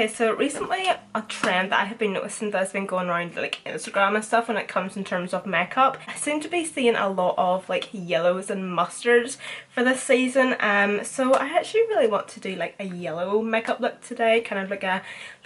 Okay, so recently a trend that I have been noticing that's been going around like Instagram and stuff when it comes in terms of makeup, I seem to be seeing a lot of like yellows and mustards for this season. So I actually really want to do like a yellow makeup look today, kind of like a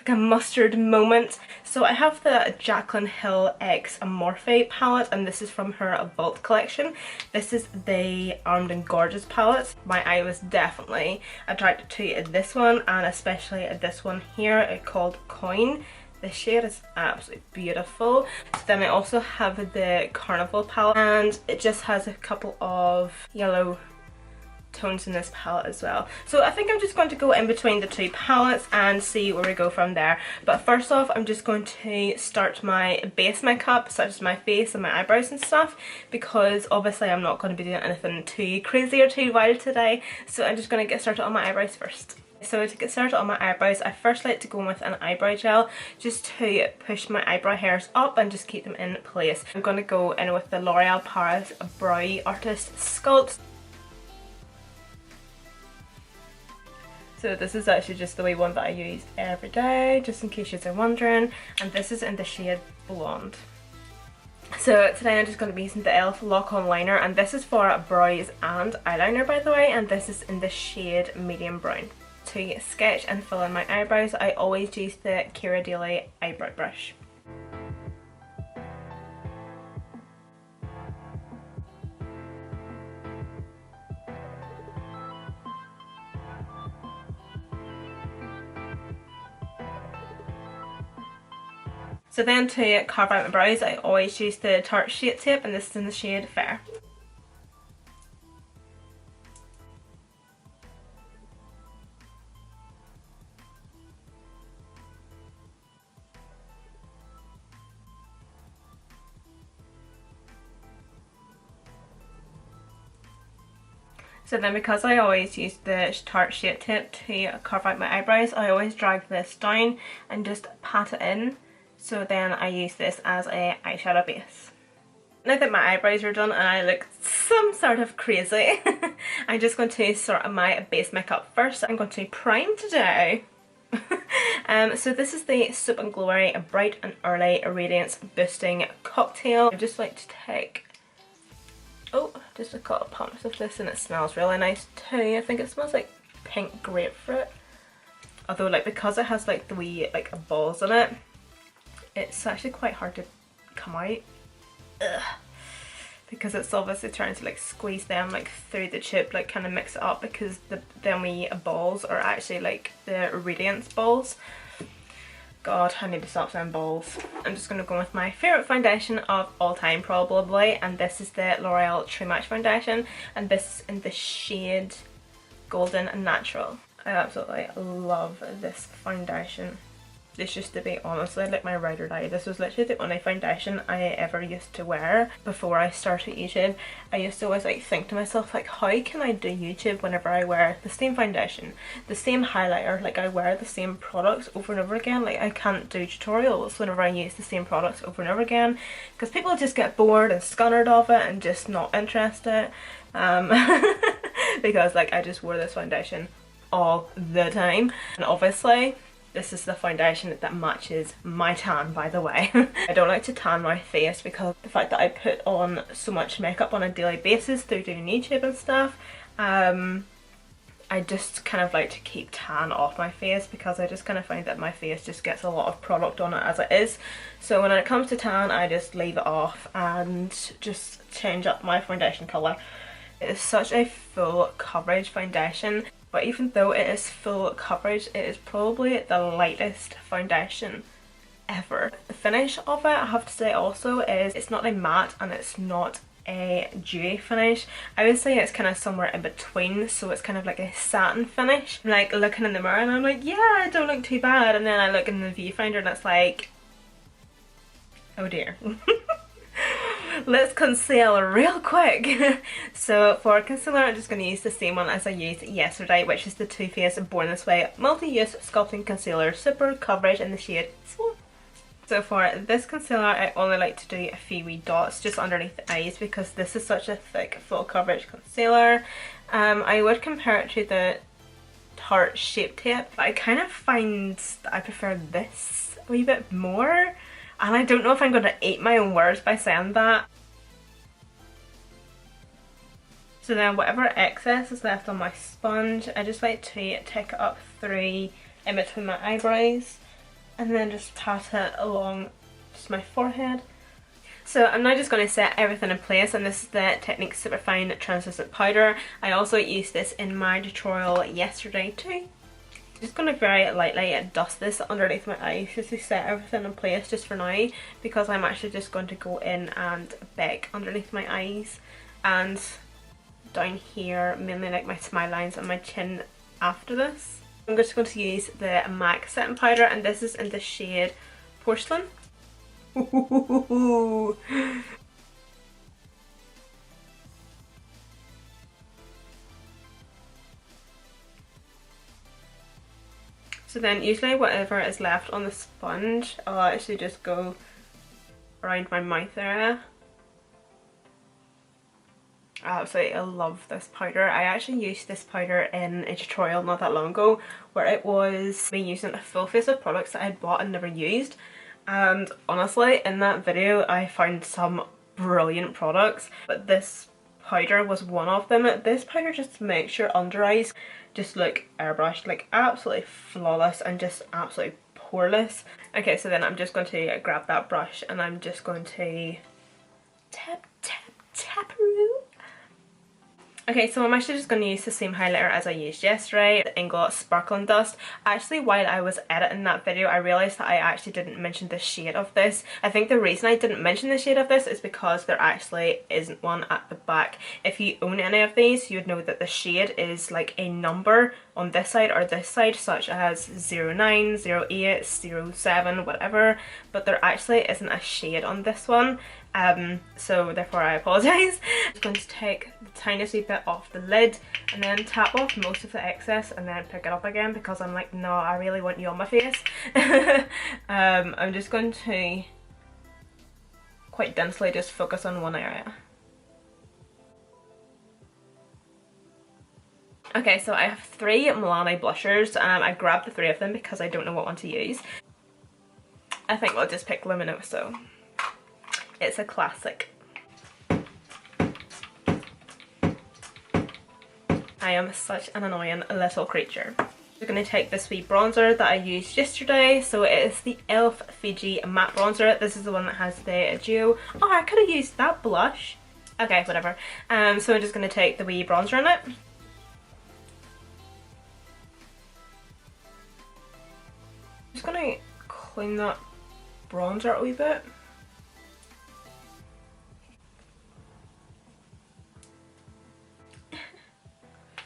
mustard moment. So I have the Jaclyn Hill X Morphe palette, and this is from her Vault collection. This is the Armed and Gorgeous palette. My eye was definitely attracted to this one, and especially this one here called Coin. The shade is absolutely beautiful. So then I also have the Carnival palette, and it just has a couple of yellow tones in this palette as well. So I think I'm just going to go in between the two palettes and see where we go from there. But first off, I'm just going to start my base makeup, such as my face and my eyebrows and stuff, because obviously I'm not going to be doing anything too crazy or too wild today. So I'm just going to get started on my eyebrows first. So to get started on my eyebrows, I first like to go in with an eyebrow gel just to push my eyebrow hairs up and just keep them in place. I'm going to go in with the L'Oreal Paris Brow Artist Sculpt. So this is actually just the wee one that I use every day, just in case you're wondering, and this is in the shade Blonde. So today I'm just going to be using the e.l.f. Lock On Liner, and this is for brows and eyeliner by the way, and this is in the shade Medium Brown. To sketch and fill in my eyebrows, I always use the Ciara Daly eyebrow brush. So then to carve out my brows, I always use the Tarte Shape Tape, and this is in the shade Fair. So then, because I always use the Tarte Shape Tape to carve out my eyebrows, I always drag this down and just pat it in. So then I use this as a eyeshadow base. Now that my eyebrows are done and I look some sort of crazy, I'm just going to sort my base makeup first. I'm going to prime today. So this is the Soap and Glory Bright and Early Radiance Boosting Cocktail. I just like to take just a couple of pumps of this, and it smells really nice too. I think it smells like pink grapefruit. Although like because it has like the wee like balls in it, it's actually quite hard to come out. Ugh. Because it's obviously trying to like squeeze them like through the tube, like kind of mix it up, because the wee balls are actually like the Radiance balls. God, I need to stop saying balls. I'm just going to go with my favourite foundation of all time probably, and this is the L'Oreal True Match foundation, and this is in the shade Golden and Natural. I absolutely love this foundation. This used to be honestly like my ride or die. This was literally the only foundation I ever used to wear before I started YouTube. I used to always like think to myself like, how can I do YouTube whenever I wear the same foundation, the same highlighter, like I wear the same products over and over again. Like I can't do tutorials whenever I use the same products over and over again, because people just get bored and scunnered of it and just not interested. Because like I just wore this foundation all the time, and obviously this is the foundation that matches my tan, by the way. I don't like to tan my face because the fact that I put on so much makeup on a daily basis through doing YouTube and stuff, I just kind of like to keep tan off my face, because I just kind of find that my face just gets a lot of product on it as it is. So when it comes to tan, I just leave it off and just change up my foundation colour. It is such a full coverage foundation. But even though it is full coverage, it is probably the lightest foundation ever. The finish of it, I have to say also, is it's not a matte and it's not a dewy finish. I would say it's kind of somewhere in between, so it's kind of like a satin finish. I'm like looking in the mirror and I'm like, yeah, I don't look too bad, and then I look in the viewfinder and it's like, oh dear. Let's conceal real quick. So for concealer, I'm just going to use the same one as I used yesterday, which is the Too Faced Born This Way Multi-Use Sculpting Concealer Super Coverage in the shade Swan. So for this concealer, I only like to do a few wee dots just underneath the eyes, because this is such a thick full coverage concealer. I would compare it to the Tarte Shape Tape, but I kind of find that I prefer this a wee bit more, and I don't know if I'm going to eat my own words by saying that. So then whatever excess is left on my sponge, I just like to take it up through in between my eyebrows and then just pat it along just my forehead. So I'm now just going to set everything in place, and this is the Technic Superfine Translucent Powder. I also used this in my tutorial yesterday too. I'm just going to very lightly dust this underneath my eyes just to set everything in place just for now, because I'm actually just going to go in and bake underneath my eyes and down here, mainly like my smile lines and my chin after this. I'm just going to use the MAC setting powder, and this is in the shade Porcelain. So then usually whatever is left on the sponge, I'll actually just go around my mouth area. I absolutely love this powder. I actually used this powder in a tutorial not that long ago where it was me using a full face of products that I had bought and never used, and honestly in that video I found some brilliant products, but this powder was one of them. This powder just makes your under eyes just look airbrushed, like absolutely flawless and just absolutely poreless. Okay, so then I'm just going to grab that brush and I'm just going to tap tap tap-a-roo. Okay, so I'm actually just going to use the same highlighter as I used yesterday, the Inglot Sparkling Dust. Actually, while I was editing that video, I realised that I actually didn't mention the shade of this. I think the reason I didn't mention the shade of this is because there actually isn't one at the back. If you own any of these, you would know that the shade is like a number on this side or this side, such as 09, 08, 07, whatever, but there actually isn't a shade on this one. So therefore I apologise. I'm just going to take the tiniest wee bit off the lid and then tap off most of the excess and then pick it up again, because I'm like, no, I really want you on my face. I'm just going to quite densely just focus on one area. Okay, so I have 3 Milani blushers. I grabbed the 3 of them because I don't know what one to use. I think we'll just pick Luminoso. It's a classic. I am such an annoying little creature. I'm going to take this wee bronzer that I used yesterday. So it is the e.l.f. Fiji matte bronzer. This is the one that has the duo. Oh, I could have used that blush. Okay, whatever. So I'm just going to take the wee bronzer in it. I'm just going to clean that bronzer a wee bit.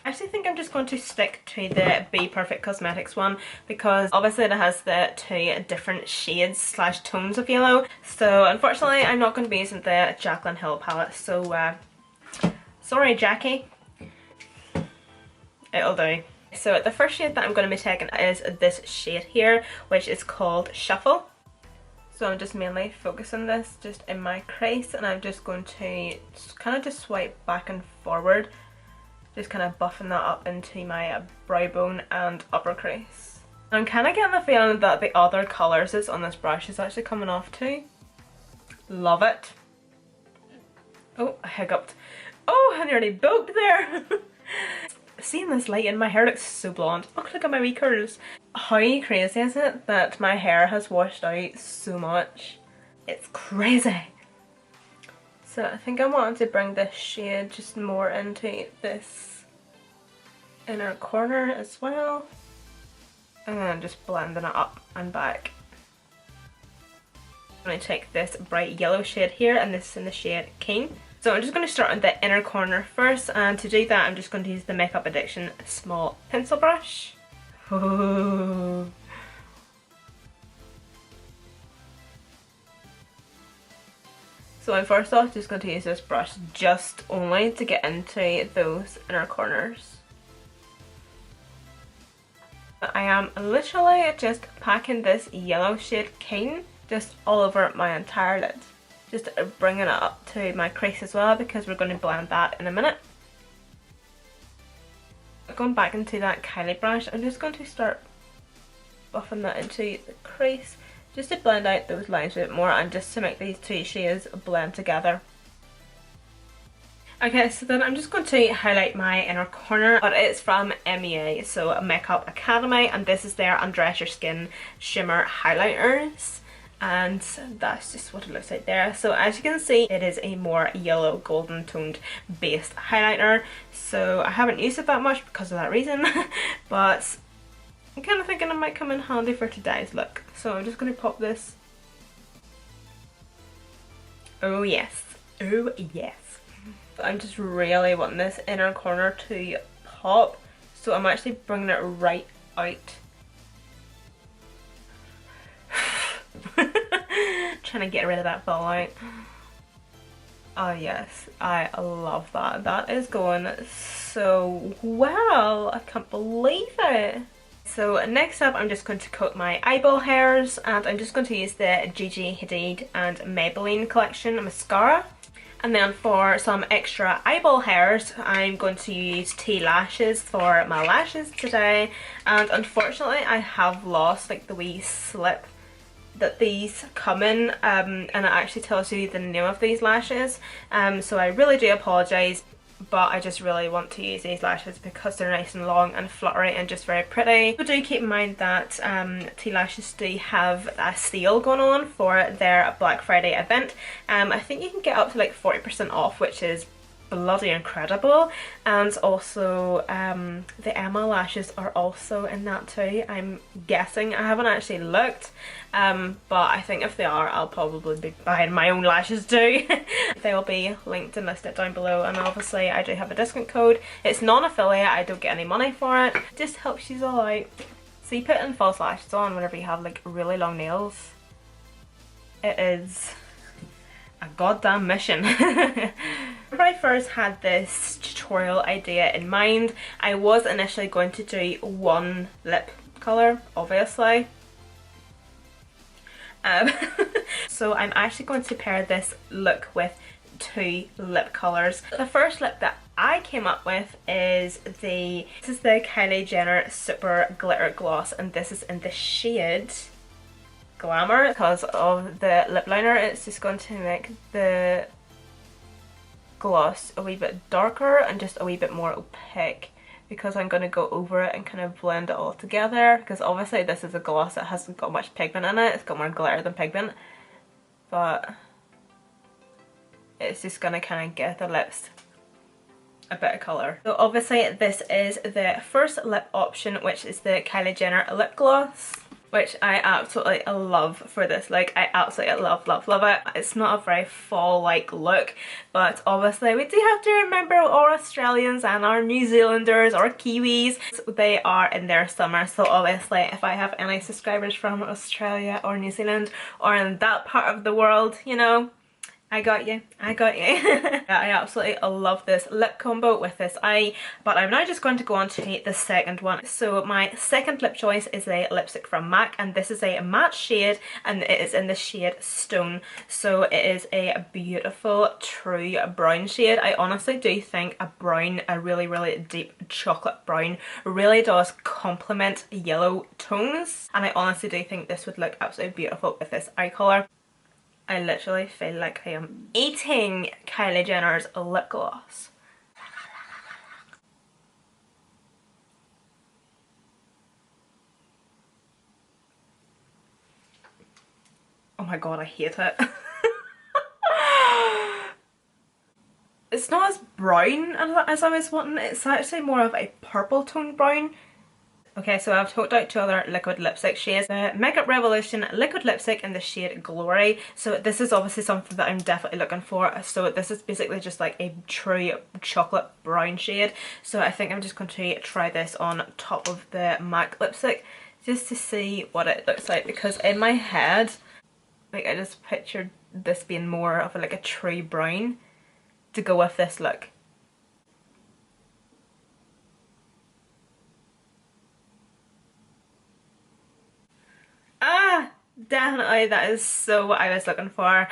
I actually think I'm just going to stick to the Bperfect Cosmetics one, because obviously it has the 2 different shades slash tones of yellow. So unfortunately I'm not going to be using the Jaclyn Hill palette, so sorry Jackie, it'll do. So the first shade that I'm going to be taking is this shade here, which is called Shuffle. So I'm just mainly focusing this just in my crease, and I'm just going to kind of just swipe back and forward, just kind of buffing that up into my brow bone and upper crease. I'm kind of getting the feeling that the other colours that's on this brush is actually coming off too. Love it. Oh, I hiccuped. Oh, I nearly boked there. Seeing this light in my hair looks so blonde. Oh, look at my wee curls. How crazy is it that my hair has washed out so much? It's crazy. So I think I wanted to bring this shade just more into this inner corner as well. And then just blending it up and back. I'm going to take this bright yellow shade here, and this is in the shade King. So I'm just going to start on the inner corner first, and to do that I'm just going to use the Makeup Addiction small pencil brush. Ooh. So I'm first off just going to use this brush just only to get into those inner corners. I am literally just packing this yellow shade King just all over my entire lid. Just bringing it up to my crease as well, because we're going to blend that in a minute. Going back into that Kylie brush, I'm just going to start buffing that into the crease just to blend out those lines a bit more and just to make these two shades blend together. Okay, so then I'm just going to highlight my inner corner, but it's from MEA, so Makeup Academy, and this is their Undress Your Skin Shimmer Highlighters. And that's just what it looks like there. So as you can see, it is a more yellow golden toned based highlighter, so I haven't used it that much because of that reason but I'm kind of thinking it might come in handy for today's look. So I'm just going to pop this. Oh yes, oh yes. I'm just really wanting this inner corner to pop, so I'm actually bringing it right out. Trying to get rid of that fallout. Oh yes, I love that. That is going so well. I can't believe it. So next up, I'm just going to coat my eyeball hairs, and I'm just going to use the Gigi Hadid and Maybelline collection mascara. And then for some extra eyeball hairs, I'm going to use T lashes for my lashes today. And unfortunately, I have lost like the wee slip that these come in, and it actually tells you the name of these lashes, so I really do apologise, but I just really want to use these lashes because they're nice and long and fluttery and just very pretty. But do keep in mind that T Lashes do have a sale going on for their Black Friday event. I think you can get up to like 40% off, which is bloody incredible. And also the Emma lashes are also in that too, I'm guessing. I haven't actually looked, but I think if they are, I'll probably be buying my own lashes too. They will be linked and listed down below, and obviously I do have a discount code. It's non-affiliate, I don't get any money for it, just helps you all out. So you put in false lashes on whenever you have like really long nails. It is a goddamn mission. When I first had this tutorial idea in mind, I was initially going to do one lip colour, obviously. So I'm actually going to pair this look with two lip colours. The first lip that I came up with is this is the Kylie Jenner Super Glitter Gloss, and this is in the shade Glamour. Because of the lip liner, it's just going to make the gloss a wee bit darker and just a wee bit more opaque, because I'm going to go over it and kind of blend it all together, because obviously this is a gloss that hasn't got much pigment in it. It's got more glitter than pigment, but it's just going to kind of give the lips a bit of colour. So obviously this is the first lip option, which is the Kylie Jenner lip gloss, which I absolutely love for this look. I absolutely love it. It's not a very fall-like look, but obviously we do have to remember our Australians and our New Zealanders or Kiwis. They are in their summer, so obviously if I have any subscribers from Australia or New Zealand or in that part of the world, you know, I got you, I got you. I absolutely love this lip combo with this eye, but I'm now just going to go on to the second one. So my second lip choice is a lipstick from MAC, and this is a matte shade, and it is in the shade Stone. So it is a beautiful true brown shade. I honestly do think a brown, a really deep chocolate brown, really does complement yellow tones, and I honestly do think this would look absolutely beautiful with this eye colour. I literally feel like I am eating Kylie Jenner's lip gloss. Oh my god, I hate it. It's not as brown as I was wanting. It's actually more of a purple tone brown. Okay, so I've talked out two other liquid lipstick shades. The Makeup Revolution liquid lipstick in the shade Glory. So this is obviously something that I'm definitely looking for. So this is basically just like a true chocolate brown shade. So I think I'm just going to try this on top of the MAC lipstick just to see what it looks like, because in my head, like, I just pictured this being more of like a true brown to go with this look. definitely, that is so what I was looking for.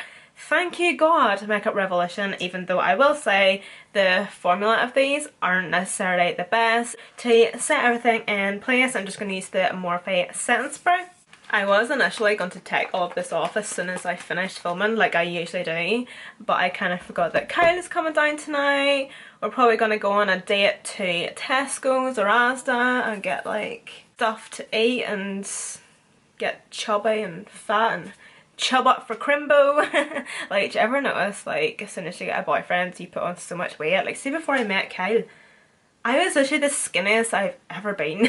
Thank you God, Makeup Revolution, even though I will say the formula of these aren't necessarily the best. To set everything in place, I'm just going to use the Morphe Setting Spray. I was initially going to take all of this off as soon as I finished filming, like I usually do, but I kind of forgot that Kylie's coming down tonight. We're probably going to go on a date to Tesco's or Asda and get like stuff to eat and get chubby and fat and chub up for Crimbo. Like, do you ever notice, like, as soon as you get a boyfriend you put on so much weight? Like, see, before I met Kyle, I was literally the skinniest I've ever been.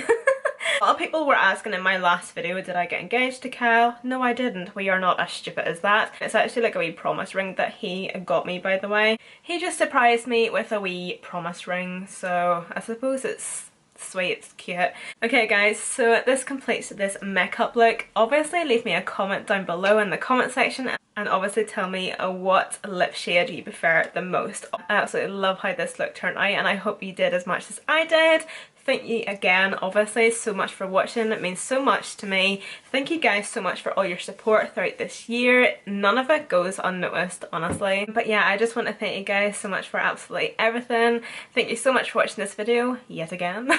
A lot of people were asking in my last video, did I get engaged to Kyle? No, I didn't. We are not as stupid as that. It's actually like a wee promise ring that he got me, by the way. He just surprised me with a wee promise ring, so I suppose it's sweet, it's cute. Okay guys, so this completes this makeup look. Obviously leave me a comment down below in the comment section and obviously tell me what lip shade you prefer the most. I absolutely love how this look turned out and I hope you did as much as I did. Thank you again, obviously, so much for watching. It means so much to me. Thank you guys so much for all your support throughout this year. None of it goes unnoticed, honestly. But yeah, I just want to thank you guys so much for absolutely everything. Thank you so much for watching this video yet again.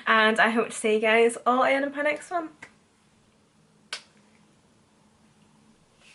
And I hope to see you guys all in my next one.